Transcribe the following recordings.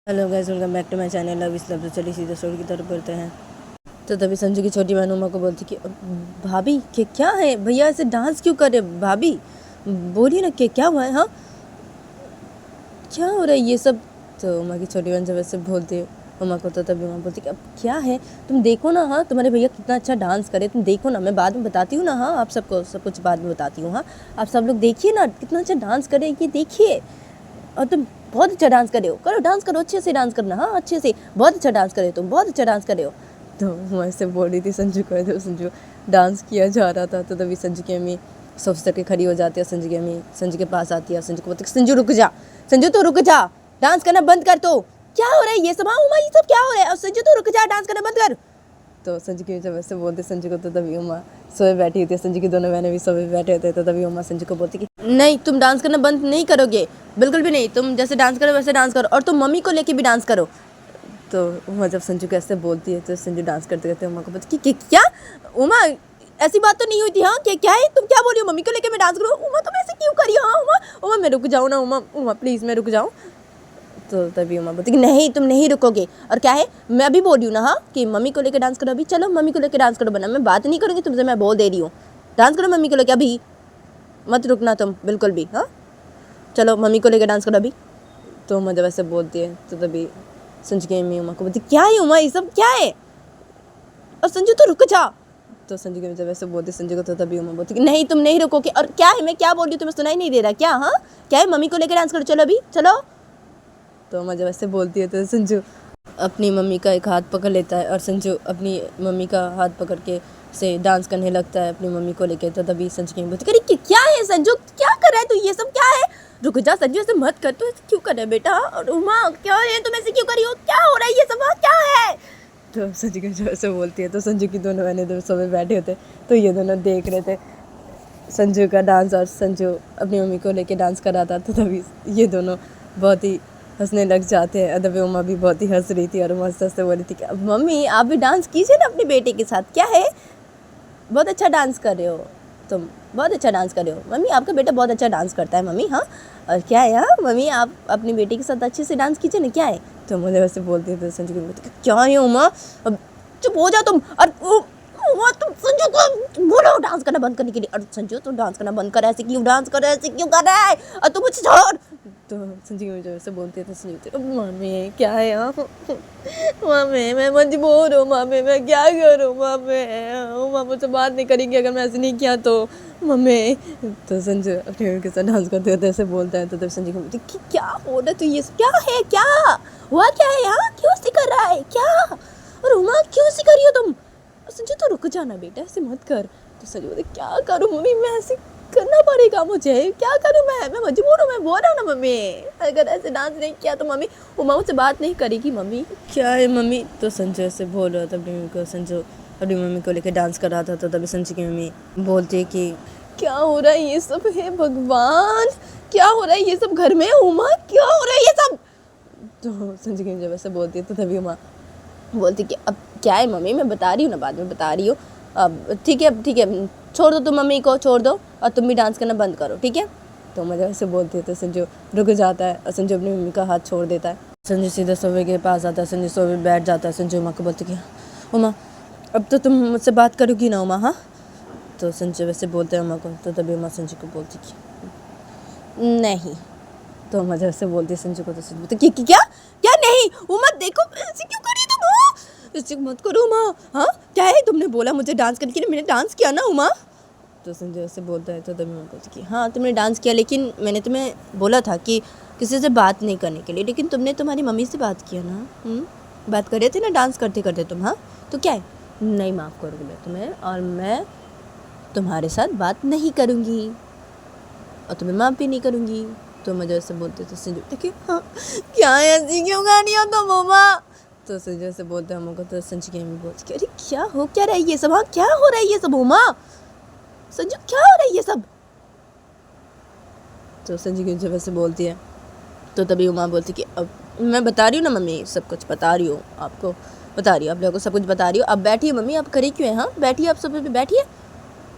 Hello guys, welcome back to my channel love is love. तो चलिए सीधा story की तरफ बढ़ते हैं। तो तभी संजू की छोटी बहन उमा को बोलती कि भाभी के क्या है, भैया ऐसे डांस क्यों कर रहे, भाभी बोलिए ना कि क्या हुआ है, हाँ क्या हो रहा है ये सब। तो उमा की छोटी बहन जब ऐसे बोलती है उमा को, तो तभी उमा बोलती कि अब क्या है, तुम देखो ना, हाँ तुम्हारे भैया कितना अच्छा डांस करे, तुम देखो ना, मैं बाद में बताती हूँ ना, हाँ आप सबको सब कुछ बाद में बताती हूँ, हाँ आप सब लोग देखिए ना कितना अच्छा डांस करे, ये देखिए, और तुम बहुत अच्छा डांस करे हो, करो डांस करो, अच्छे से डांस करना, हाँ अच्छे से, बहुत अच्छा डांस करे हो तुम, बहुत अच्छा डांस करे हो। तो मैं ऐसे बोल रही थी संजू को, तो संजू डांस किया जा रहा था। तो तभी संजू की अम्मी सोच के खड़ी हो जाती है, संजू की अम्मी संजू के पास आती है, संजू को बोलती संजू रुक जा, संजू तो रुक जा, डांस करना बंद कर, तो क्या हो रहा है ये सब, हाँ उमा ये सब क्या हो रहा है, और संजू तो रुक जा, डांस करना बंद कर। तो संजू की जब ऐसे बोलते संजू को, तो तभी उमा सोए बैठी होती है, संजू की दोनों बहनें भी सोए बैठे होते हैं। तो तभी उमा संजू को बोलती कि नहीं तुम डांस करना बंद नहीं करोगे, बिल्कुल भी नहीं, तुम जैसे डांस करो वैसे डांस करो, और तुम मम्मी को लेके भी डांस करो। तो उमा जब संजू को ऐसे बोलती है, तो संजू डांस करते करते उमा को बोलती कि क्या उमा ऐसी बात तो नहीं हुई थी, हाँ क्या है, तुम क्या बोल रही हो, मम्मी को लेके मैं डांस करूँ, उमा तुम ऐसे क्यों करी, हाँ उमा उमा मैं रुक जाऊँ ना, उमा उमा प्लीज़ मैं रुक जाऊँ। तो तभी उमा बोलती कि नहीं तुम नहीं रुकोगे, और क्या है मैं अभी बोल रही हूँ ना, हाँ कि मम्मी को लेकर डांस करो, अभी चलो मम्मी को लेकर डांस करो, बना मैं बात नहीं करूँगी तुमसे, मैं बोल दे रही हूँ, डांस करो मम्मी को लेकर, अभी मत रुकना तुम बिल्कुल भी, हाँ चलो मम्मी को लेकर डांस करो अभी। तो उमा जब ऐसे बोलती है, तो तभी संजू की अम्मी उमा को बोलती क्या है उमा ये सब क्या है, और संजू तो रुक जा। तो संजू की जब ऐसे बोलती संजू को, तो तभी उमा बोलती कि नहीं तुम नहीं रुकोगे, और क्या है मैं क्या बोल रही हूँ तुम्हें सुनाई नहीं दे रहा क्या, हाँ क्या है मम्मी को लेकर डांस करो, चलो अभी चलो। तो उमा जब ऐसे बोलती है, तो संजू अपनी मम्मी का एक हाथ पकड़ लेता है, और संजू अपनी मम्मी का हाथ पकड़ के से डांस करने लगता है अपनी मम्मी को लेके। तो तभी संजू की बोलती अरे क्या है संजू, क्या कर रहा है तू, ये सब क्या है, रुक जा संजू ऐसे मत कर, तू ऐसे क्यों कर रहा है बेटा, और उमा क्या है तुम ऐसे क्यों करी हो, क्या हो रहा है ये सब, क्या है। तो संजू की जब ऐसे बोलती है, तो संजू की दोनों बहनें तो सब बैठे होते, तो ये दोनों देख रहे थे संजू का डांस, और संजू अपनी मम्मी को लेके डांस कर रहा था। तो तभी ये दोनों बहुत ही हंसने लग जाते हैं। अदब उमा भी बहुत ही हंस रही थी, और उमा हंसते हंसते बोली थी कि अब मम्मी आप भी डांस कीजिए ना अपने बेटे के साथ, क्या है बहुत अच्छा डांस कर रहे हो तुम, बहुत अच्छा डांस कर रहे हो मम्मी, आपका बेटा बहुत अच्छा डांस करता है मम्मी, हाँ और क्या है, हाँ मम्मी आप अपनी बेटी के साथ अच्छे से डांस कीजिए ना, क्या है। तो मुझे वैसे बोलती है, तो संजू को बोलती क्या है उमा, अब चुप हो जाओ तुम, और उमा तुम संजू को बोलो डांस करना बंद करने के लिए, और संजू तुम डांस करना बंद कर, ऐसे क्यों डांस कर रहा है, ऐसे क्यों कर रहा है, और तुम मुझे छोड़। तो संजू मुझे वैसे बोलती है, तो संजू मम्मी क्या है यहाँ, मम्मी मैं मजबूर हूँ, मम्मी मैं क्या करूँ, मम्मी मम्मा मुझसे बात नहीं करेंगी अगर मैं ऐसे नहीं किया तो, मम्मी। तो संजू अपने मम्मी के साथ डांस करते होते ऐसे बोलता है। तो तब संजू को बोलती कि क्या हो रहा है, तो ये क्या है, क्या हुआ, क्या है यहाँ, क्यों ऐसे कर रहा है क्या, और उमा क्यों ऐसे कर रही हो तुम, संजू तो रुक जाना बेटा ऐसे मत कर। तो संजू बोलते क्या करूँ मम्मी, मैं ऐसे करना पड़ेगा मुझे, क्या करूँ मैं मजबूर हूँ, मैं बोल रहा हूँ ना मम्मी, अगर ऐसे डांस नहीं किया तो मम्मी उमा मुझसे बात नहीं करेगी, मम्मी क्या है मम्मी। तो संजू ऐसे बोल रहा था अपनी मम्मी को, संजू अपनी मम्मी को लेकर डांस कर रहा था। तो तभी संजू की मम्मी बोलती है कि क्या हो रहा है ये सब, है भगवान क्या हो रहा है ये सब घर में, उमा क्या हो रहा है ये सब। तो संजू की मम्मी जब ऐसे बोलती है, तो तभी उमा बोलती कि अब क्या है मम्मी, मैं बता रही हूँ ना, बाद में बता रही हूँ, अब ठीक है छोड़ दो तुम मम्मी को, छोड़ दो, और तुम भी डांस करना बंद करो, ठीक है। तो मुझे ऐसे बोलती है, तो संजू रुक जाता है, और संजू अपनी मम्मी का हाथ छोड़ देता है। संजू सीधा सोफे के पास आता है, संजू सोफे बैठ जाता है। संजू उमा को बोलती कि उमा अब तो तुम मुझसे बात करोगी ना उमा, हाँ। तो संजू वैसे बोलते हैं उमा को। तो तभी उमा संजू को बोलती कि नहीं। तो उमा जैसे बोलती है संजू को, तो संजू बोलती क्या क्या नहीं उमा देखो ऐसे क्यों करी तुम, ऐसे मत करो उमा, हाँ क्या है तुमने बोला मुझे डांस करने के लिए, मैंने डांस किया ना उमा। तो संजय ऐसे बोलता है। तो तभी मैं बोलती कि हाँ तुमने डांस किया, लेकिन मैंने तुम्हें बोला था कि किसी से बात नहीं करने के लिए, लेकिन तुमने तुम्हारी मम्मी से बात किया ना, बात कर रहे थे ना डांस करते करते तुम, हाँ तो क्या है, नहीं माफ़ करूँगी मैं तुम्हें, और मैं तुम्हारे साथ बात नहीं करूँगी, और तुम्हें माफ़ भी नहीं करूँगी। तो मुझे ऐसे बोलते थे संजू, देखिए हाँ क्या है ऐसी क्यों गानी हो तुम उमा। तो संजय से बोलते हैं हमको। तो संजय की मम्मी बोलती अरे क्या हो क्या रहा है ये सब, हाँ क्या हो रहा है ये सब उमा, संजू क्या हो रहा है ये सब। तो संजू की जब ऐसे बोलती है, तो तभी उमा बोलती कि अब मैं बता रही हूँ ना मम्मी, सब कुछ बता रही हूँ आपको, बता रही हूँ आप लोगों को सब कुछ बता रही हूँ, अब बैठिए मम्मी, आप खड़ी क्यों हैं, हाँ बैठिए आप सब बैठिए।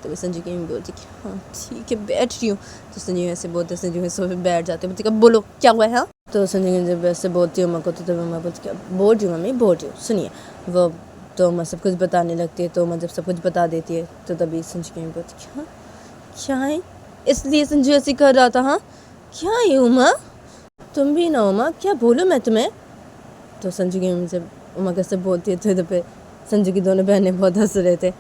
तो संजू की मम्मी बोलती कि हाँ ठीक है बैठ रही हूँ। तो संजू ऐसे बोलते, संजू ऐसे बैठ जाते, बोलती कब बोलो क्या हुआ है, हाँ तो संजय जब वैसे बोलती है उमा को तो तभी उमा बोलती क्या बोल रही हूँ मम्मी, बोल रही हूँ, सुनिए। वो तो उमा सब कुछ बताने लगती है, तो उमा जब सब कुछ बता देती है तो तभी संजू की मम्मी बोलती क्या क्या है, इसलिए संजू ऐसे कर रहा था। हाँ क्या है उमा, तुम भी ना उमा, क्या बोलूँ मैं तुम्हें। तो संजू की मम्मी जब उमा कैसे बोलती है तो इधर पे संजू की दोनों बहनें बहुत हंस रहे थे।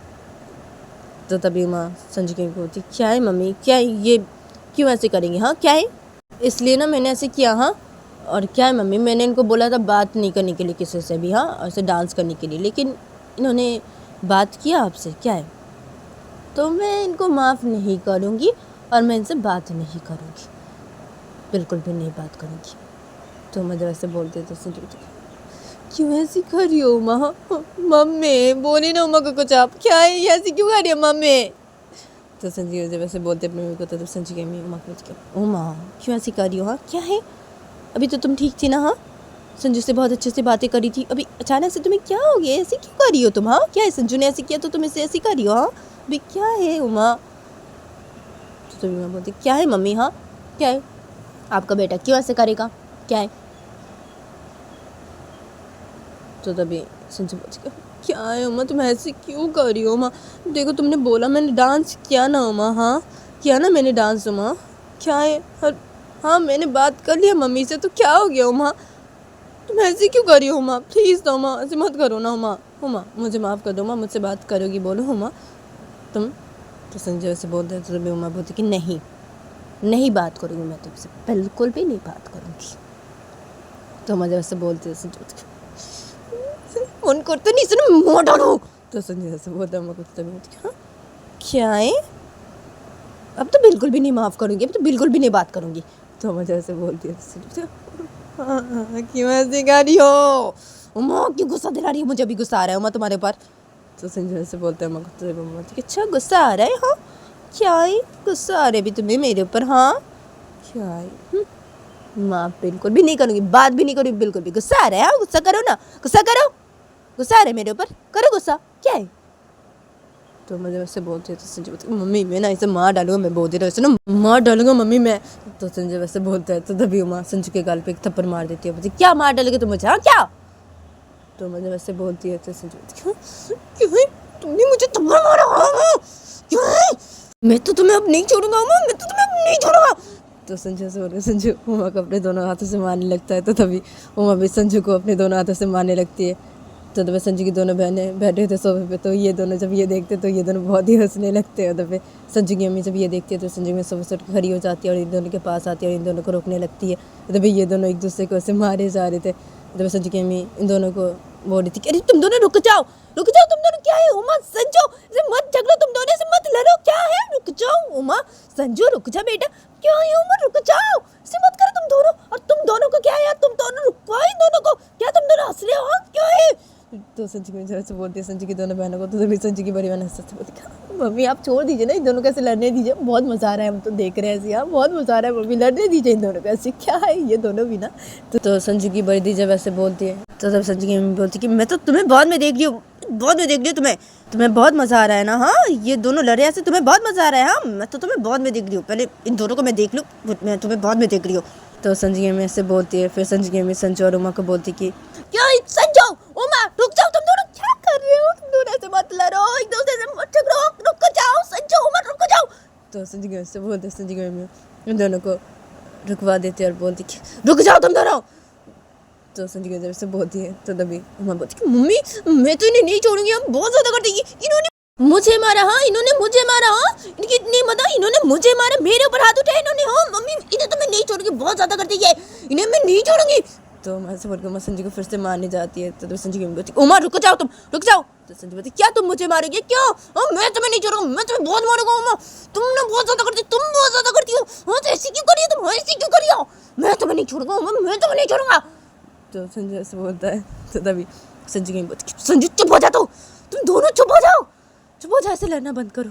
तो तभी उमा संजू की मम्मी बोलती क्या है मम्मी, क्या है ये, क्यों ऐसे करेंगे, हाँ क्या है, इसलिए ना मैंने ऐसे किया। हाँ और क्या है मम्मी, मैंने इनको बोला था बात नहीं करने के लिए किसी से भी, हाँ ऐसे डांस करने के लिए, लेकिन इन्होंने बात किया आपसे, क्या है। तो मैं इनको माफ़ नहीं करूँगी और मैं इनसे बात नहीं करूँगी, बिल्कुल भी नहीं बात करूँगी। तो मैं जब ऐसे बोलते तो संजू क्यों ऐसी कर रही हो उमा, मम्मी बोली ना उमा को कुछ, आप क्या है ये ऐसी क्यों कर रही हो मम्मी। तो संजू जब ऐसे बोलते अपनी मम्मी को तो संजू की मम्मी उमा को क्या उमा क्यों ऐसी कर रही हो, हाँ क्या है, अभी तो तुम ठीक थी ना, हाँ संजू से बहुत अच्छे से बातें करी थी, अभी अचानक से तुम्हें क्या हो गया, ऐसे क्यों कर रही हो तुम, हाँ क्या है, संजू ने ऐसे किया तो तुम इसे ऐसी कर रही हो, हाँ अभी क्या है उमा। तो तभी मैं बोलती क्या है मम्मी, हाँ क्या है, आपका बेटा क्यों ऐसे करेगा, क्या है। तो तभी संजू बोलती क्या है उमा, तुम ऐसे क्यों कर रही हो उमा, देखो तुमने बोला मैंने डांस किया ना उमा, हाँ किया ना मैंने डांस उमा, क्या है, हाँ मैंने बात कर लिया मम्मी से, तो क्या हो गया उमा, तुम ऐसे क्यों कर रही हो उमा, प्लीज़ ना उमा ऐसे मत करो ना उमा, उमा मुझे माफ़ कर दो उमा, मुझसे बात करोगी बोलो उमा तुम। तो संजय ऐसे बोलते हैं तो तभी उमा बोलती कि नहीं नहीं बात करूँगी मैं तुमसे, बिल्कुल भी नहीं बात करूँगी। तो उमा जब ऐसे बोलती है संजय फोन करते नहीं सुनो मोड़ डालो। तो संजय ऐसे बोलता है उमा को तभी हाँ क्या है, अब तो बिल्कुल भी नहीं माफ़ करूँगी, अब तो बिल्कुल भी नहीं बात करूँगी। तो उमा जब ऐसे बोलती है हाँ क्यों ऐसे कर रही हो उमा, क्यों गुस्सा दिला रही हो मुझे, अभी गुस्सा आ रहा है उमा तुम्हारे ऊपर। तो संजय से बोलते हैं उमा तो मम्मा अच्छा गुस्सा आ रहा है, हाँ क्या है गुस्सा आ रहा है भी तुम्हें मेरे ऊपर, हाँ क्या है, माफ़ बिल्कुल भी नहीं करूँगी, बात भी नहीं करूँगी बिल्कुल भी, गुस्सा आ रहा है, हाँ गुस्सा करो ना, गुस्सा करो, गुस्सा आ रहा है मेरे ऊपर, करो गुस्सा, क्या है। तो मुझे वैसे बोलते तो संजय बोलते मम्मी मैं ना इसे मार डालूंगा, मैं बोलती रहा इसे ना मार डालूंगा मम्मी मैं। तो संजय वैसे बोलता है तो तभी उमा संजू के गाल पे एक थप्पड़ मार देती है, बोलती क्या मार डालोगे तुम मुझे, हाँ क्या। तो मुझे वैसे बोलती है तो संजू क्यों क्यों तुमने मुझे थप्पड़ मारा, क्यों मैं तो तुम्हें अब नहीं छोड़ूंगा उमा, मैं तो तुम्हें अब नहीं छोड़ूंगा। तो संजय से बोलकर संजू उमा को अपने दोनों हाथों से मारने लगता है, तो तभी उमा भी संजू को अपने दोनों हाथों से मारने लगती है। तो तब संजू की दोनों बहनें बैठे थे सोफे पे, तो ये दोनों जब ये देखते तो ये दोनों बहुत ही हंसने लगते हैं। तब संजू की मम्मी जब ये देखती है तो संजू में सोफे से उठ खड़ी हो जाती है और इन दोनों के पास आती है और इन दोनों को रोकने लगती है। तभी ये दोनों एक दूसरे को ऐसे मारे जा रहे थे। तब संजू की मम्मी इन दोनों को बोल रही थी अरे तुम दोनों रुक जाओ तुम दोनों, क्या है उमा संजू ऐसे मत झगड़ो, तुम दोनों से मत लड़ो, क्या है रुक जाओ उमा संजू रुक जा बेटा, क्या है उमा रुक जाओ, ऐसे मत करो तुम दोनों, और तुम दोनों को क्या है यार, तुम दोनों रुको इन दोनों को, क्या तुम दोनों हंस रहे हो, हाँ क्या है। तो संजू की जैसे बोलती है संजू की दोनों बहनों को, तो तभी संजू की बड़ी बहन हंसते बोलती मम्मी आप छोड़ दीजिए ना इन दोनों को, ऐसे लड़ने दीजिए, बहुत मजा आ रहा है, हम तो देख रहे हैं ऐसे, यहाँ बहुत मजा आ रहा है मम्मी, लड़ने दीजिए इन दोनों को, ऐसे क्या है ये दोनों भी ना। तो संजू की बड़ी दी जब ऐसे बोलती है तो तब संजू की मम्मी बोलती कि मैं तो तुम्हें बाद में देख रही हूँ, बहुत में देख रही हूँ, तुम्हें बहुत मजा आ रहा है ना, हाँ ये दोनों लड़े ऐसे तुम्हें बहुत मजा आ रहा है, हाँ मैं तो तुम्हें बहुत में देख रही हूँ, पहले इन दोनों को मैं देख लूँ, मैं तुम्हें बहुत में देख रही हूँ। तो संजू की मम्मी ऐसे बोलती है, फिर संजू की मम्मी संजू और उमा को बोलती कि क्या संजू उमा रुक जाओ, तुम दोनों क्या कर रहे हो, तुम दोनों ऐसे मत लड़ो, एक दूसरे से मत झगड़ो, रुक जाओ संजू उमा रुक जाओ। तो संजू की मम्मी से बोलते संजू की मम्मी उन दोनों को रुकवा देती है और बोलती कि रुक जाओ तुम दोनों। तो संजू की जब से बोलती है तो तभी उमा बोलती कि मम्मी मैं तो इन्हें नहीं छोड़ूंगी, हम बहुत ज्यादा करती है, इन्होंने मुझे मारा, हाँ इन्होंने मुझे मारा, हाँ इनकी इतनी मत, इन्होंने मुझे मारा, मेरे ऊपर हाथ उठाया इन्होंने, हाँ मम्मी इन्हें तो मैं नहीं छोड़ूंगी, बहुत ज्यादा करती है, इन्हें मैं नहीं छोड़ूंगी। तो मैं ऐसे बोलकर मैं संजू को फिर से मारने जाती है, तो संजू की मम्मी बोलती उमा रुक जाओ, तुम रुक जाओ। तो संजू बोलती क्या तुम मुझे मारोगे, क्यों, मैं तुम्हें नहीं छोड़ूंगा, मैं तुम्हें बहुत मारूंगा उमा, तुमने बहुत ज्यादा करती, तुम बहुत ज्यादा करती हो, हाँ तो ऐसी क्यों करिए तुम, ऐसी क्यों करिए, मैं तुम्हें नहीं छोड़ूंगा उमा, मैं तुम्हें नहीं छोड़ूंगा। तो संजू ऐसे बोलता है, तो तभी संजू की बोलती संजू चुप हो जा, तुम दोनों चुप हो जाओ, चुप हो जाओ, ऐसे लड़ना बंद करो,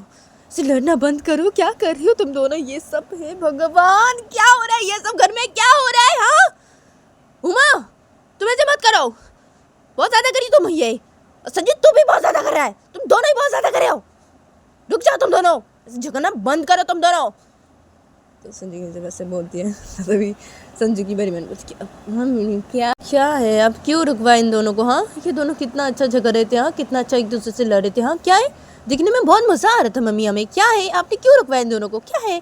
ऐसे लड़ना बंद करो, क्या कर रही हो तुम दोनों, ये सब है भगवान, क्या हो रहा है ये सब घर में, क्या हो रहा है, हाँ उमा तुम ऐसे मत करो, बहुत ज्यादा करी तुम, ये संजू तू भी बहुत ज्यादा कर रहा है, तुम दोनों ही बहुत ज्यादा कर रहे हो, रुक जाओ तुम दोनों, ऐसे झगड़ना बंद करो तुम दोनों। तो संजू की जब ऐसे बोलती है तो तभी संजू की बड़ी बहन बोलती है मम्मी क्या क्या है, अब क्यों रुकवा इन दोनों को, हाँ ये दोनों कितना अच्छा झगड़ रहे थे, हाँ कितना अच्छा एक दूसरे से लड़ रहे थे, हाँ क्या है, दिखने में बहुत मज़ा आ रहा था मम्मी हमें, क्या है आपने क्यों रुकवाया इन दोनों को, क्या है।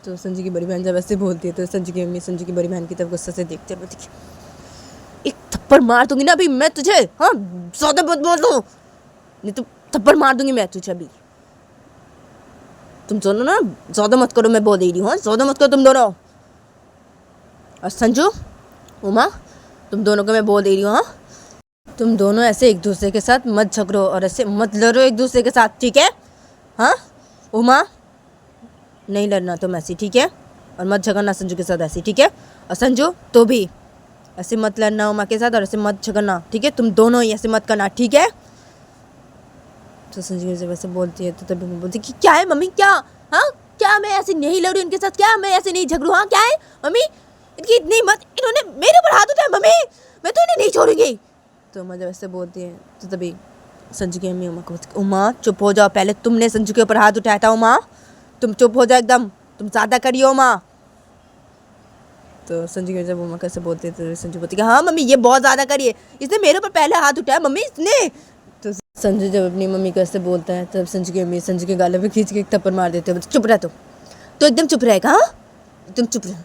तो संजू की बड़ी बहन जब ऐसे बोलती है तो संजू की मम्मी संजू की बड़ी बहन की तरफ गुस्से से देखते हैं, बोलती एक थप्पड़ मार दूंगी ना अभी मैं तुझे, हाँ ज़्यादा मत बोल दो नहीं तो थप्पड़ मार दूंगी मैं तुझे अभी, तुम दोनों ना ज़्यादा मत करो, मैं बोल दे रही हूँ, ज़्यादा मत करो तुम दोनों। और संजू उमा तुम दोनों को मैं बोल दे रही हूँ, हाँ तुम दोनों ऐसे एक दूसरे के साथ मत झगड़ो और ऐसे मत लड़ो एक दूसरे के साथ, ठीक है। हाँ उमा नहीं लड़ना तुम ऐसी, ठीक है, और मत झगड़ना संजू के साथ ऐसी, ठीक है। और संजू तो भी ऐसे मत लड़ना उमा के साथ और ऐसे मत झगड़ना, ठीक है, तुम दोनों ही ऐसे मत करना, ठीक है। तो संजू जब ऐसे बोलती है तो तभी मैं बोलती कि क्या है मम्मी, क्या, हाँ क्या मैं ऐसे नहीं लड़ूँ इनके साथ, क्या मैं ऐसे नहीं झगड़ूँ, हाँ क्या है मम्मी, इनकी इतनी मत, इन्होंने मेरे ऊपर हाथ उठाया मम्मी, मैं तो इन्हें नहीं छोड़ूंगी। तो मैं जब ऐसे बोलती है तो तभी संजू की अम्मी उमा को बोलती उमा चुप हो जाओ, पहले तुमने संजू के ऊपर हाथ उठाया था उमा, तुम चुप हो जाओ एकदम, तुम ज़्यादा करियो उमा। तो संजू की जब उमा कैसे बोलती है तो संजू बोलती है हाँ मम्मी ये बहुत ज़्यादा करिए, इसने मेरे ऊपर पहले हाथ उठाया मम्मी इसने। तो संजू जब अपनी मम्मी को ऐसे बोलता है तब संजू की मम्मी संजू के गाले पे खींच के एक थप्पड़ मार देते हैं, चुप रह तो एकदम चुप रहेगा, हाँ एकदम चुप रह।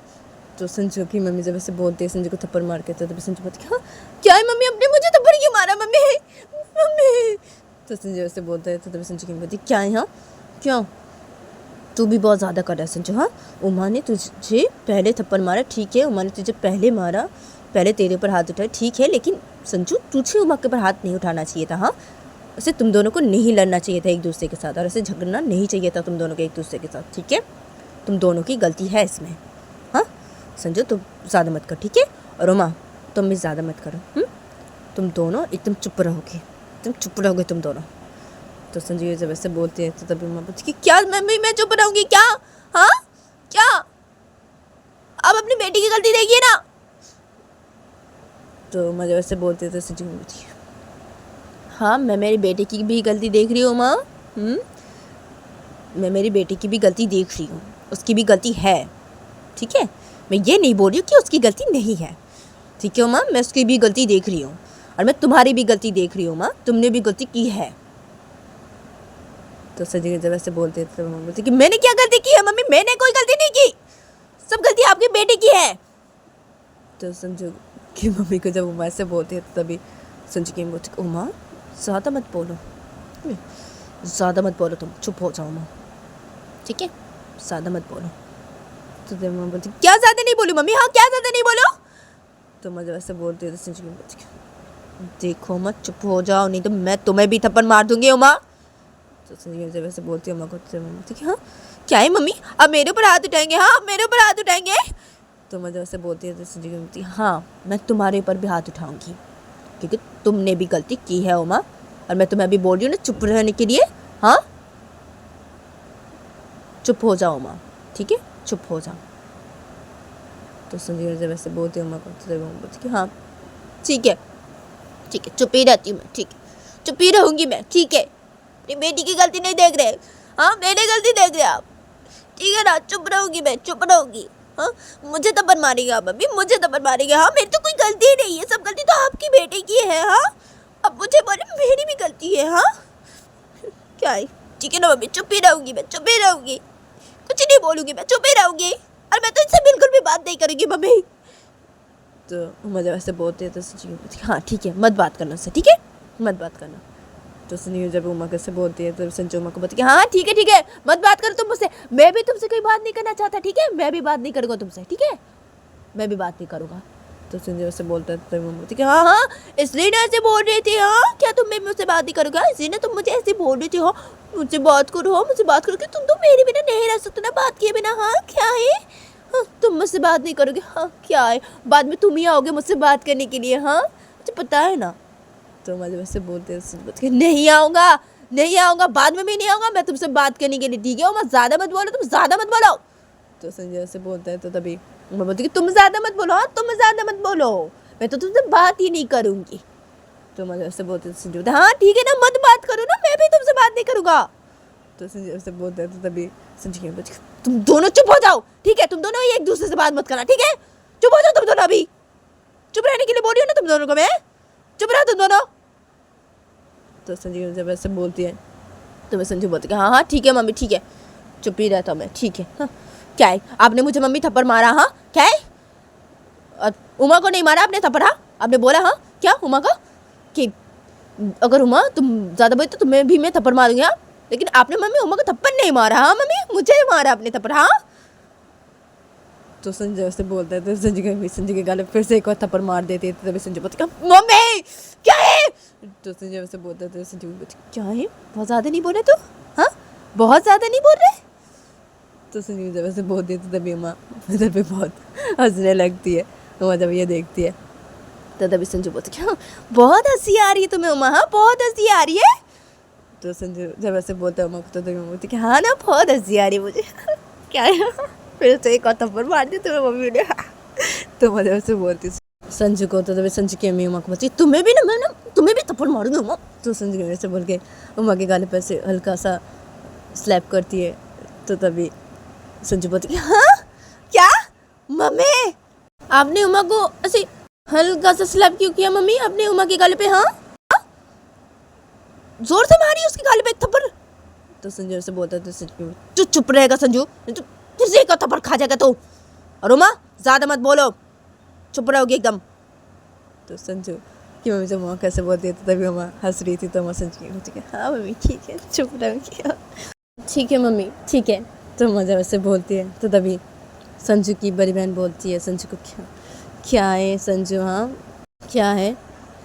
तो संजू की मम्मी जब ऐसे बोलती है संजू को थप्पड़ मार के तो तभी संजू बोलती है हाँ क्या है मम्मी, अपने मुझे थप्पड़ क्यों मारा मम्मी मम्मी। तो संजू ऐसे बोलता है तो तभी संजू की मम्मी बोलती है क्या है, हाँ क्यों तू भी बहुत ज़्यादा कर रहा है संजू, हाँ उमा ने तुझे पहले थप्पड़ मारा, ठीक है, उमा ने तुझे पहले मारा, पहले तेरे ऊपर हाथ उठाया, ठीक है, लेकिन संजू तुझे उमा के ऊपर हाथ नहीं उठाना चाहिए था, हाँ ऐसे तुम दोनों को नहीं लड़ना चाहिए था एक दूसरे के साथ और ऐसे झगड़ना नहीं चाहिए था तुम दोनों के एक दूसरे के साथ, ठीक है, तुम दोनों की गलती है इसमें, हाँ संजू तुम ज़्यादा मत कर, ठीक है, और उमा तुम भी ज़्यादा मत करो, तुम दोनों एकदम चुप रहोगे, तुम चुप रहोगे तुम दोनों। तो संजू ये जब ऐसे बोलती है तो तभी उमा बोलती कि क्या मम्मी मैं चुप रहूँगी क्या, हाँ क्या अब अपनी बेटी की गलती देखिए ना। तो उमा जब ऐसे बोलती है तो संजू बोलती है हाँ मैं मेरी बेटी की भी गलती देख रही हूँ माँ, मैं मेरी बेटी की भी गलती देख रही हूँ, उसकी भी गलती है, ठीक है, मैं ये नहीं बोल रही हूँ कि उसकी गलती नहीं है, ठीक है माँ, मैं उसकी भी गलती देख रही हूँ और मैं तुम्हारी भी गलती देख रही हूँ माँ, तुमने भी गलती की है। तो संजू जब ऐसे बोलते थे तो मम्मी बोलती कि मैंने क्या गलती की है मम्मी, मैंने कोई गलती नहीं की, सब गलती आपकी बेटी की है। तो संजू की मम्मी को जब उमा ऐसे बोलती है तो तभी संजू की मम्मी बोलती उमा ज़्यादा मत बोलो, ज़्यादा मत बोलो, तुम चुप हो जाओ माँ, ठीक है, ज़्यादा मत बोलो। तो जब मम्मी बोलती क्या ज़्यादा नहीं बोलूँ मम्मी, हाँ क्या ज़्यादा नहीं बोलो। तो मैं जब ऐसे बोलती है तो संजू की मम्मी बोलती देखो मत चुप हो जाओ नहीं तो मैं तुम्हें भी थप्पड़ मार दूंगी उमा। तो संजू जब ऐसे बोलती है उमा को तो बोलती हाँ क्या है मम्मी अब मेरे ऊपर हाथ उठाएंगे, हाँ मेरे ऊपर हाथ उठाएंगे। तो मैं जब ऐसे बोलती है तो संजू की बोलती हाँ मैं तुम्हारे ऊपर भी हाथ उठाऊंगी क्योंकि तुमने भी गलती की है उमा और मैं तुम्हें अभी बोल रही हूँ ना चुप रहने के लिए, हाँ चुप हो जाओ उमा, ठीक है चुप हो जाओ। तो संजू जब ऐसे बोलती है उमा को तो बोलती कि हाँ ठीक है चुप ही रहती हूँ मैं, ठीक है चुप ही रहूँगी मैं, ठीक है, अपनी बेटी की गलती नहीं देख रहे, हाँ मेरी गलती देख रहे आप, ठीक है ना, चुप रहूँगी मैं, चुप रहूँगी, हाँ मुझे थप्पड़ मारेंगे आप अभी, मुझे थप्पड़ मारेंगे, हाँ मेरी तो कोई गलती ही नहीं है, सब गलती तो आपकी बेटी की है, हाँ अब मुझे बोले मेरी भी गलती है, हाँ क्या है, ठीक है ना मम्मी चुप ही रहूँगी मैं, चुप ही रहूँगी, कुछ नहीं बोलूँगी मैं, चुप ही रहूँगी और मैं तो इनसे बिल्कुल भी बात नहीं करूँगी मम्मी। तो मुझे वैसे बोलते तो हाँ ठीक है मत बात करना उससे, ठीक है मत बात करना। तो सुनिए जब उमा कैसे बोलती है तो संजू उमा को बोलती है हाँ ठीक है मत बात करो तुम मुझसे, मैं भी तुमसे कोई बात नहीं करना चाहता, ठीक है मैं भी बात नहीं करूँगा तुमसे, ठीक है मैं भी बात नहीं करूँगा। तो संजू ऐसे बोलता है तो उमा बोलती है हाँ इसलिए ना ऐसे बोल रही थी, हाँ क्या तुम भी मुझसे बात नहीं करोगे, इसलिए ना तुम मुझे ऐसे बोल रही थी, हाँ मुझसे बात करो, हाँ मुझसे बात करो कि तुम तो मेरे बिना नहीं रह सकते ना बात किए बिना, हाँ क्या है, हाँ तुम मुझसे बात नहीं करोगे, हाँ क्या है बाद में तुम ही आओगे मुझसे बात करने के लिए, हाँ मुझे पता है ना। तो मैं वैसे बोलते नहीं आऊँगा बाद में भी नहीं आऊँगा मैं तुमसे बात करने के लिए, ठीक है मैं ज़्यादा मत बोलो, तुम ज़्यादा मत बोलो। तो संजय ऐसे बोलता है तो तभी मैं बोलती कि तुम ज़्यादा मत बोलो, हाँ तुम ज़्यादा मत बोलो, मैं तो तुमसे बात ही नहीं करूँगी। तो मैं ऐसे बोलते संजय बोलता हाँ ठीक है ना मत बात करो ना, मैं भी तुमसे बात नहीं करूँगा। तो संजय ऐसे बोलता है तो तभी संजय बोलती तुम दोनों चुप हो जाओ, ठीक है? तुम दोनों ही एक दूसरे से बात मत करना, ठीक है? चुप हो जाओ तुम दोनों अभी। चुप रहने के लिए बोल रही हो ना तुम दोनों को मैं। चुप रहो तुम दोनों। तो संजू जब ऐसे बोलती है तो मैं संजू बोलती है हाँ हाँ ठीक है मम्मी ठीक है, चुप ही रहता हूँ मैं, ठीक है। हाँ क्या है, आपने मुझे मम्मी थप्पड़ मारा? हाँ क्या है? और उमा को नहीं मारा आपने थप्पड़? हाँ आपने बोला हाँ क्या उमा को कि अगर उमा तुम ज़्यादा बोली तो तुम्हें भी मैं थप्पड़ मारूंगी। हाँ लेकिन आपने मम्मी उमा को थप्पड़ नहीं मारा। हाँ मम्मी मुझे मारा आपने थप्पड़। हाँ तो संजय से बोलता है तो संजय के गाले फिर से एक और थप्पड़ मार देती है। तो तभी संजय बोलता है मम्मी क्या है? तो संजय से बोलता है तो संजय बोलती क्या है, बहुत ज़्यादा नहीं बोल रहे तो? हाँ बहुत ज़्यादा नहीं बोल रहे? तो संजय जब ऐसे बोलती है तो तभी उमा इधर पे बहुत हंसने लगती है। उमा जब ये देखती है तो तभी संजू बोलती क्या बहुत हंसी आ रही है तुम्हें उमा? हाँ बहुत हंसी आ रही है? तो संजू जब ऐसे बोलता है उमा को तो तभी उमा बोलती हाँ ना बहुत हंसी आ रही है मुझे। क्या है फिर से एक और थप्पड़ मार दी तुम्हें मम्मी ने। तो मैं जब ऐसे बोलती संजू को तो तभी संजू की अम्मी उमा को बोलती तुम्हें भी ना मैं ना तुम्हें भी थप्पड़ मारूंगी उमा। तो संजू के ऐसे बोल के उमा के गाले पर से हल्का सा स्लैप करती है। तो तभी संजू बोलती हाँ क्या मम्मी आपने उमा को ऐसे हल्का सा स्लैप क्यों किया मम्मी आपने उमा के गाले पे? हाँ जोर से मारी उसके गाले पे एक थप्पड़। तो संजू से बोलता है तो संजू चुप रहेगा संजू, फिर से एक और थप्पड़ खा जाएगा तो। और उमा ज़्यादा मत बोलो, चुप रहोगी एकदम। तो संजू कि मम्मी जब उमा कैसे बोलती है तो तभी उमा हंस रही थी। तो उमा संजू की हाँ मम्मी ठीक है चुप रहोगी, ठीक है मम्मी ठीक है। तो उमा जब ऐसे बोलती है तो तभी संजू की बड़ी बहन बोलती है संजू को क्या है संजू? हाँ क्या है,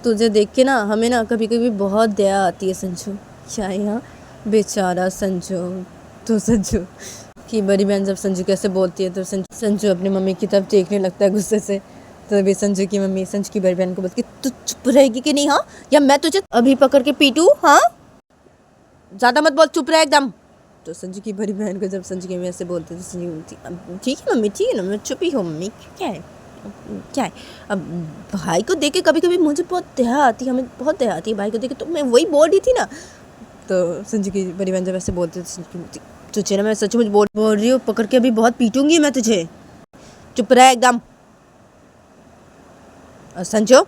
तुझे देख के ना हमें ना कभी कभी बहुत दया आती है संजू। क्या है हाँ बेचारा संजू। तो संजू की बड़ी बहन जब संजू कैसे बोलती है तो संजू अपनी मम्मी की तरफ देखने लगता है गुस्से से। तो अभी संजू की मम्मी संजू की बड़ी बहन को बोलती तू चुप रहेगी कि नहीं? हाँ या मैं तुझे अभी पकड़ के पीटूँ? हाँ ज़्यादा मत बोल, चुप रहे एकदम। तो संजू की बड़ी बहन को जब संजू की मम्मी ऐसे बोलती तो संजू बोलती ठीक है मम्मी ठीक है ना मैं चुप ही हूँ मम्मी, क्या है क्या है। अब भाई को देख के कभी कभी मुझे बहुत दया आती है, हमें बहुत दया आती है भाई को देख के, तो मैं वही बोल रही थी ना। तो संजू की बड़ी बहन जब ऐसे बोलती तो तुझे ना मैं सचमुच बोल रही हूँ, पकड़ के अभी बहुत पीटूंगी मैं तुझे, चुप रह एकदम। और संजू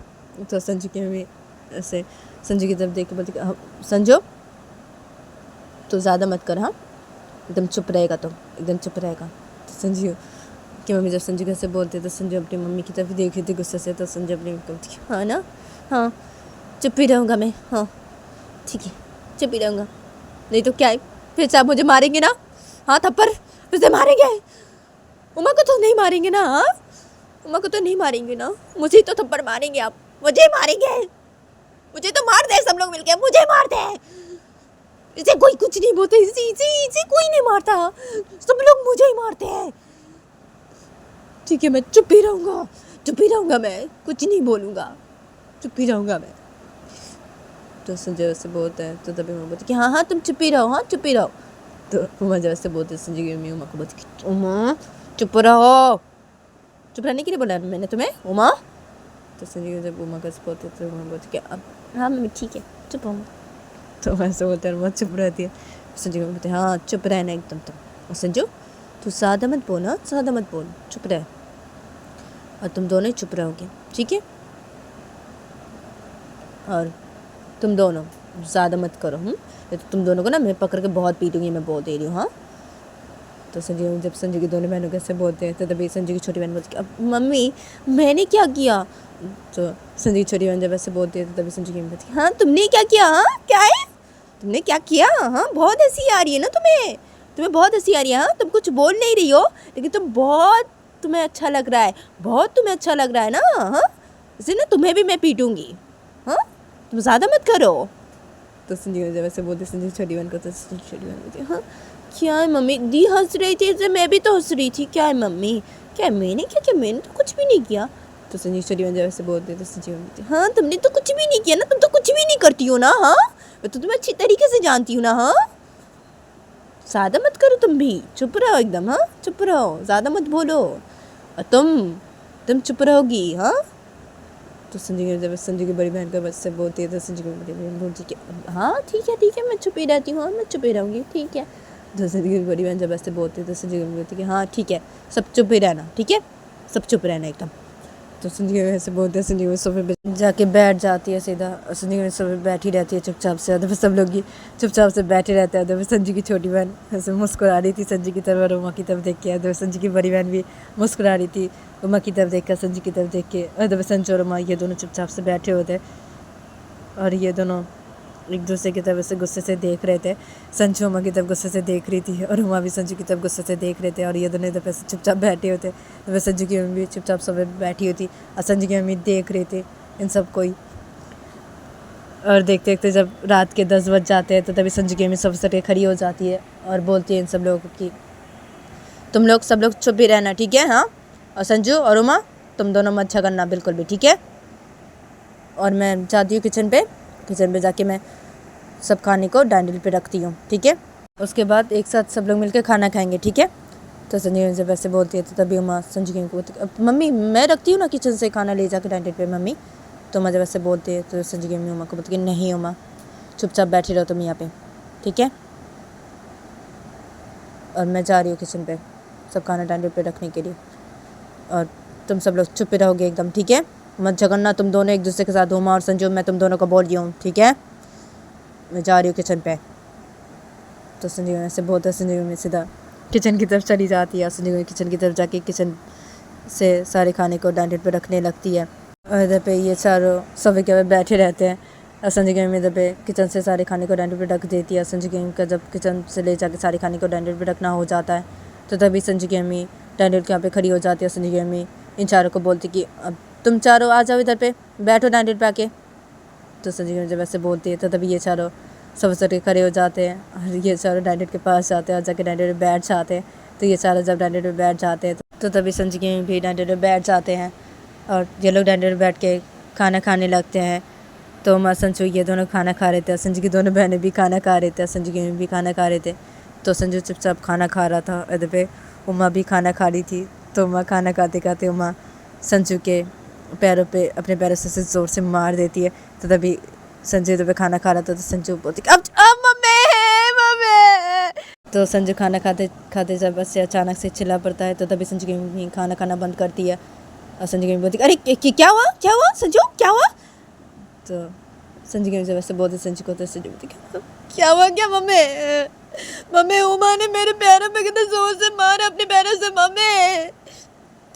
तो संजू की मम्मी ऐसे संजू की तरफ देख के बोलती संजू तो ज़्यादा मत कर, हाँ एकदम चुप रहेगा, तो एकदम चुप रहेगा। तो संजू कि मम्मी जब संजू कैसे बोलते तो संजू अपनी मम्मी की तरफ देख रही थी गुस्से से। तो संजू अपनी बोलती हाँ ना हाँ चुप ही रहूँगा मैं, हाँ ठीक है चुप ही रहूँगा, नहीं तो क्या है फिर से आप मुझे मारेंगे ना? हाँ थप्पड़ फिर से मारेंगे? उमा को तो नहीं मारेंगे ना? हाँ उमा को तो नहीं मारेंगे ना? मुझे तो थप्पड़ मारेंगे आप, मुझे मारेंगे, मुझे तो मार दे सब लोग मिलके, मुझे मार दे। इसे कोई कुछ नहीं बोलते, इसे कोई नहीं मारता, सब लोग मुझे ही मारते हैं। ठीक है मैं चुप ही रहूँगा मैं कुछ नहीं बोलूँगा, चुप ही रहूँगा मैं। तो संजय से बोलता है तो तभी मैं बोलती कि हाँ हाँ तुम चुप ही रहो, हाँ चुप ही रहो। तो उमा जब से बोलते संजय की मम्मी उमा को बोलती कि उमा चुप रहो, चुप रहने के लिए बोला मैंने तुम्हें उमा। तो संजय जब उमा कैसे बोलते तो उमा बोलती कि अब हाँ मम्मी ठीक है चुप रहूँगा। तो वैसे बोलते हैं उमा चुप रहती है। संजय को बोलते हाँ चुप रहना एकदम तुम। और संजू तू ज़्यादा मत बोल, हाँ ज़्यादा मत बोल, चुप रह, और तुम दोनों ही चुप रहोगे ठीक है, और तुम दोनों ज़्यादा मत करो। तो तुम दोनों को ना मैं पकड़ के बहुत पीटूंगी, मैं बोल दे रही हूँ। हाँ तो संजू जब संजू की दोनों बहनों कैसे बोलते हैं तो तभी संजू की छोटी बहन बोलती है अब मम्मी मैंने क्या किया? तो संजू की छोटी बहन जब ऐसे बोलती है तो तभी संजू की मम्मी बोलती है हाँ तुमने क्या किया? हाँ क्या है तुमने क्या किया? हाँ बहुत हंसी आ रही है ना तुम्हें बहुत हंसी आ रही है। हाँ तुम कुछ बोल नहीं रही हो लेकिन तुम्हें अच्छा लग रहा है, बहुत तुम्हें अच्छा लग रहा है ना? हाँ इसे ना तुम्हें भी मैं पीटूंगी, हाँ तुम ज़्यादा मत करो। तो संजू जब ऐसे बोलती संजू छोटी बहन को तो छोटी बहन बोलती हाँ क्या है मम्मी, दी हंस रही थी इससे मैं भी तो हंस रही थी, क्या है मम्मी क्या है मैंने क्या किया, मैंने तो कुछ भी नहीं किया। तो संजू छोटी बहन जब ऐसे बोलती तो संजू बोलती हाँ तुमने तो कुछ भी नहीं किया ना, तुम तो कुछ भी नहीं करती हो ना? हाँ मैं तो तुम्हें अच्छी तरीके से जानती हूँ ना? हाँ ज़्यादा मत करो तुम भी, चुप रहो एकदम, हाँ चुप रहो ज़्यादा मत बोलो, और तुम चुप रहोगी। हाँ तो संजू की बड़ी बहन का बस से बोलती है तो संजू की बड़ी बहन बोलती कि हाँ ठीक है मैं चुप ही रहती हूँ, हाँ मैं चुप ही रहूँगी ठीक है। तो संजू की बड़ी बहन जब ऐसे बोलती है तो संजू की बोलती है कि हाँ ठीक है, सब चुप ही रहना, ठीक है, सब चुप रहना एकदम। तो संजू की ऐसे बोलते हैं, संजू की सोफे पे जाके बैठ जाती है सीधा, और संजू की सोफे पे बैठी रहती है चुपचाप से। और सब लोग ही चुपचाप से बैठे रहते हैं। तो संजू की छोटी बहन ऐसे मुस्कुरा रही थी संजू की तरफ और उमा की तरफ देख के। तो संजू की बड़ी बहन भी मुस्कुरा रही थी उमा की तरफ देख कर, संजू की तरफ देख के। और संजू और उमा ये दोनों चुपचाप से बैठे होते और ये दोनों एक दूसरे की तरफ से गुस्से से देख रहे थे। संजू उमा की तरफ गुस्से से देख रही थी और उमा भी संजू की तरफ गुस्से से देख रहे थे। और ये दोनों इधर पे चुपचाप बैठे होते। तो संजू की मम्मी भी चुपचाप सब बैठी होती और संजू की मम्मी देख रहे थे इन सब को ही। और देखते देखते जब रात के 10 बज जाते हैं तो तभी संजू की मम्मी सबसे सट के खड़ी हो जाती है और बोलती है इन सब लोगों को कि तुम लोग सब लोग चुप ही रहना, ठीक है, हाँ। और संजू और उमा तुम दोनों मत झगड़ना बिल्कुल भी, ठीक है। और मैं जाती हूँ किचन पे जाके मैं सब खाने को डाइनिंग पे रखती हूँ, ठीक है। उसके बाद एक साथ सब लोग मिलकर खाना खाएंगे, ठीक है। तो संजू जब ऐसे बोलती है तो तभी उमा संजू की बोलती मम्मी मैं रखती हूँ ना किचन से खाना ले जाकर डाइनिंग पे मम्मी। तो उमा जब ऐसे बोलती है तो संजू की मम्मी उमा को बोलती है नहीं उमा, चुपचाप बैठी रहो तुम यहाँ पे, ठीक है। और मैं जा रही हूँ किचन पे सब खाना डाइनिंग पे रखने के लिए। और तुम सब लोग चुप रहोगे एकदम, ठीक है, मत झगड़ना तुम दोनों एक दूसरे के साथ। उमा और संजू मैं तुम दोनों को बोल रही हूँ, ठीक है। मैं जा रही हूँ किचन पे। तो संजू ऐसे बोलते हैं, संजू में सीधा किचन की तरफ चली जाती है। संजू किचन की तरफ जाके किचन से सारे खाने को डाइनिंग पे रखने लगती है। और इधर पे ये चारों सोफे के बैठे रहते हैं। और संजू की इधर पे किचन से सारे खाने को डाइनिंग पे रख देती है। संजू की का जब किचन से ले जाके सारे खाने को डाइनिंग पे रखना हो जाता है तो तभी संजू की अम्मी डाइनिंग के यहाँ पे खड़ी हो जाती है। संजू की अम्मी इन चारों को बोलती कि अब तुम चारों आ जाओ इधर पे, बैठो डाइनिंग पे आके। तो संजू की जब ऐसे बोलती है तो तभी ये चारों सब सट के खड़े हो जाते हैं और ये चारों डाइनिंग के पास जाते हैं और जाके डाइनिंग पे बैठ जाते हैं। तो ये चारों जब डाइनिंग पे बैठ जाते हैं तो तभी संजू की भी डाइनिंग पे बैठ जाते हैं और ये लोग डाइनिंग पे बैठ के खाना खाने लगते हैं। तो उमा संजू ये दोनों खाना खा रहे थे, संजू की दोनों बहनें भी खाना खा रहे थे, संजू की भी खाना खा रहे थे। तो संजू चुपचाप खाना खा रहा था, इधर पे उमा भी खाना खा रही थी। तो उमा खाना खाते खाते उमा संजू के पैरों पे अपने पैरों से ज़ोर से मार देती है। तो तभी संजू इधर पे खाना खा रहा था तो संजू बोलती अब मम्मी मम्मी। तो संजू खाना खाते खाते जब बस से अचानक से चिल्ला पड़ता है तो तभी संजू की खाना खाना बंद करती है। और संजू की बोलती अरे क्या हुआ संजू क्या हुआ। तो संजू की जब ऐसे बोलते संजू को तो संजू बोलती क्या हुआ क्या मम्मी उमा ने मेरे पैरों पे कितने जोर से मारा अपने पैरों से मम्मी।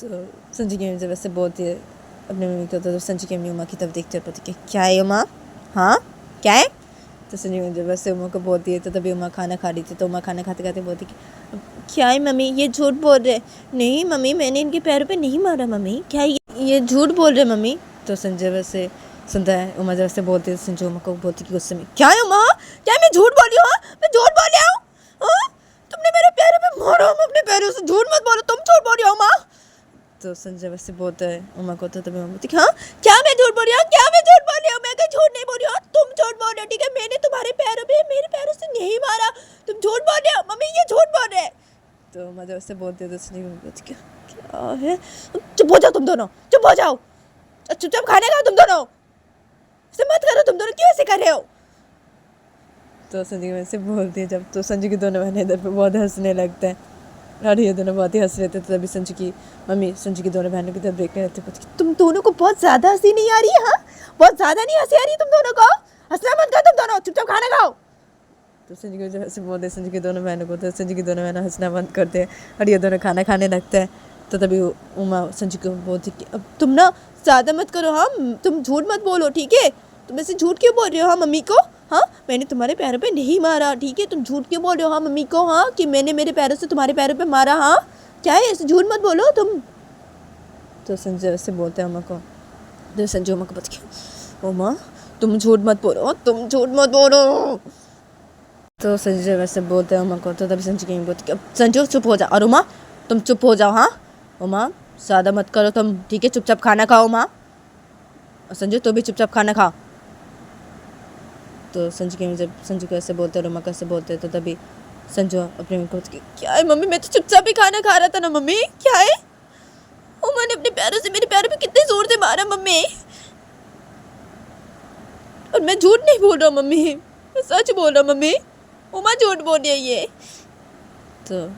तो संजू की जब ऐसे बोलती है अपनी मम्मी को तो संजू की मम्मी उमा की तरफ देखते बोलती कि क्या है उमा, हाँ क्या है। तो संजू जब ऐसे उमा को बोलती है तो तभी उमा खाना खा रही थी। तो उमा खाना खाते खाते बोलती कि क्या है मम्मी ये झूठ बोल रहे। नहीं मम्मी मैंने इनके पैरों पे नहीं मारा मम्मी, क्या ये झूठ बोल रहे मम्मी। तो संजय वैसे सुनता है उमा जब से बोलती है संजू उमा को बोलती कि गुस्से में क्या है उमा, क्या मैं झूठ बोल रही हूँ, मैं झूठ बोल रही हूँ, तुमने मेरे पैरों पे मारा, हम अपने पैरों से झूठ मत बोलो, तुम झूठ बोल रही हो उमा। तो संजय वैसे बोलता है उमा को तो तभी उमा बोलती हाँ क्या मैं झूठ बोल रही हूँ, क्या मैं झूठ बोल रही हूँ, मैं कहीं झूठ नहीं बोल रही हूँ, तुम झूठ बोल रहे हो, ठीक है, मैंने तुम्हारे पैरों पे मेरे पैरों से नहीं मारा, तुम झूठ बोल रहे हो मम्मी, ये झूठ बोल रहे। तो उमा जब ऐसे बोलते तो संजय बोलती क्या है, चुप हो जाओ तुम दोनों, चुप हो जाओ, चुपचाप खाने खाओ तुम दोनों, ऐसे मत करो तुम दोनों, क्यों ऐसे कर रहे हो। तो संजू वैसे बोलती है जब तो संजू की दोनों बहनें इधर पे बहुत हंसने लगते हैं और ये दोनों बहुत ही हंस रहे थे। तो तभी संजू की मम्मी संजू की दोनों बहनों की तरफ देखने रहते तुम दोनों को बहुत ज़्यादा हंसी नहीं आ रही है, हाँ बहुत ज़्यादा नहीं हंसी आ रही तुम दोनों को, हंसना मत करो तुम दोनों, चुपचाप खाना खाओ। तो संजू को जब ऐसे बोलते संजू की दोनों बहनों को तो संजू की दोनों बहनों हंसना बंद करते हैं और ये दोनों खाना खाने लगते हैं। तो तभी उमा संजू को बोलती कि अब तुम ना ज़्यादा मत करो, हाँ तुम झूठ मत बोलो, ठीक है, तुम ऐसे झूठ क्यों बोल रहे हो हाँ मम्मी को, हाँ मैंने तुम्हारे पैरों पे नहीं मारा, ठीक है, तुम झूठ क्यों बोल रहे हो हाँ मम्मी को, हाँ कि मैंने मेरे पैरों से तुम्हारे पैरों पे मारा, हाँ क्या है ऐसे झूठ मत बोलो तुम। तो संजय ऐसे बोलते हैं उमा को, तो संजय उमा को बोलती उमा तुम झूठ मत बोलो, तुम झूठ मत बोलो। तो संजय वैसे बोलते हैं उमा को तो तभी संजय की बोलती अब संजू चुप हो जाओ और उमा तुम चुप हो जाओ, हाँ उमा ज़्यादा मत करो तुम, ठीक है, चुपचाप खाना खाओ उमा, और संजू तो भी चुपचाप खाना खाओ। तो संजू के जब संजू कैसे बोलते हैं उमा कैसे बोलते हैं तो तभी संजू अपने मम्मी को क्या है मम्मी मैं तो चुपचाप ही खाना खा रहा था ना मम्मी, क्या है उमा ने अपने पैरों से मेरे पैरों पे कितने जोर से मारा मम्मी, और मैं झूठ नहीं बोल रहा मम्मी, मैं सच बोल रहा मम्मी, उमा झूठ बोल रही है ये। तो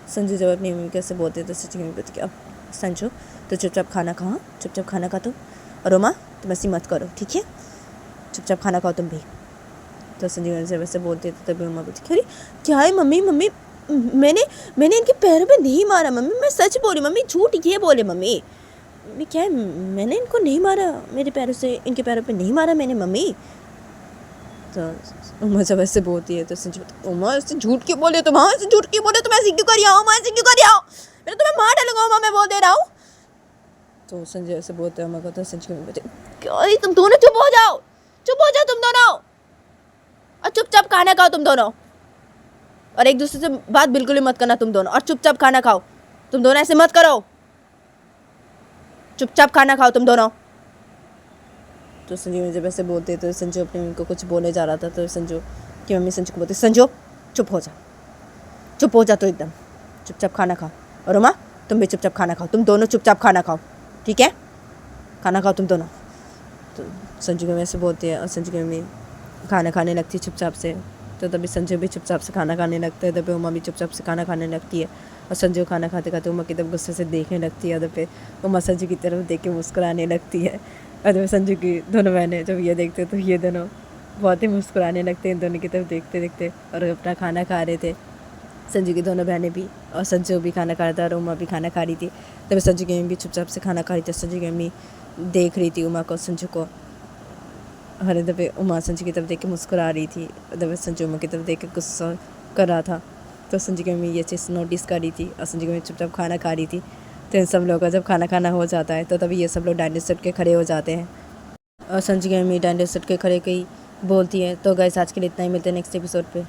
संजू जब अपनी मम्मी कैसे बोलते तो संजू की मम्मी बोलती कि अब संजू तो चुपचाप खाना खाओ, चुपचाप खाना खा तुम, और रोमा तुम ऐसी मत करो, ठीक है, चुपचाप खाना खाओ तुम भी। तो संजू की मम्मी से वैसे बोलते थे तभी रोमा बोलती, अरे क्या है मम्मी, मम्मी मैंने इनके पैरों पे नहीं मारा मम्मी, मैं सच बोली मम्मी, झूठ ये बोले मम्मी, मम्मी क्या है, मैंने इनको नहीं मारा, मेरे पैरों से इनके पैरों पे नहीं मारा मैंने मम्मी। तो उमा जब ऐसे बोलती है तो संजू बोलती, उमा ऐसे झूठ क्यों बोले तुम, हाँ ऐसे झूठ क्यों बोले तुम, ऐसे क्यों कर आओ, मैं ऐसे क्यों कर आओ, मैं तुम्हें मार डालूंगा उमा, मैं बोल दे रहा हूँ। तो संजय ऐसे बोलते हैं उमा को, तो संजय बोलते क्या तुम दोनों चुप हो जाओ, चुप हो जाओ तुम दोनों, और चुपचाप खाना खाओ तुम दोनों, और एक दूसरे से बात बिल्कुल ही मत करना तुम दोनों, और चुपचाप खाना खाओ तुम दोनों, ऐसे मत करो, चुपचाप खाना खाओ तुम दोनों। तो संजू जब ऐसे बोलते तो संजू अपनी मम्मी को कुछ बोलने जा रहा था, तो संजू की मम्मी संजू को बोलती, संजू चुप हो जा, चुप हो जा, तो एकदम चुपचाप खाना खाओ, और उमा तुम भी चुपचाप खाना खाओ, तुम दोनों चुपचाप खाना खाओ, ठीक है, खाना खाओ तुम दोनों। तो संजू की मम्मी ऐसे बोलती है और संजू की मम्मी खाना खाने लगती है चुपचाप से। तो तभी संजू भी चुपचाप से खाना खाने लगता है, तभी उमा भी चुपचाप से खाना खाने लगती है, और संजू खाना खाते खाते उमा की तरफ गुस्से से देखने लगती है, तभी उमा संजू की तरफ देख के मुस्कुराने लगती है, और जब संजू की दोनों बहनें जब ये देखते तो ये दोनों बहुत ही मुस्कुराने लगते हैं इन दोनों की तरफ देखते देखते, और अपना खाना खा रहे थे संजू की दोनों बहनें भी, और संजू भी खाना खा रहा था और उमा भी खाना खा रही थी। तभी संजू की मम्मी भी चुपचाप से खाना खा रही थी, संजू की मम्मी देख रही थी उमा को, संजू को, हर दफ़े उमा संजू की तरफ देख के मुस्कुरा रही थी, दफ़े संजू उमा की तरफ देख के गुस्सा कर रहा था। तो संजू की मम्मी ये चीज़ नोटिस कर रही थी, और संजू की मम्मी चुपचाप खाना खा रही थी। तो इन सब लोगों का जब खाना खाना हो जाता है तो तभी ये सब लोग डाइनिंग सेट के खड़े हो जाते हैं, और संजू की मम्मी डाइनिंग सेट के खड़े कहीं बोलती है। तो गाइस आज के लिए इतना ही, मिलते हैं नेक्स्ट एपिसोड पे।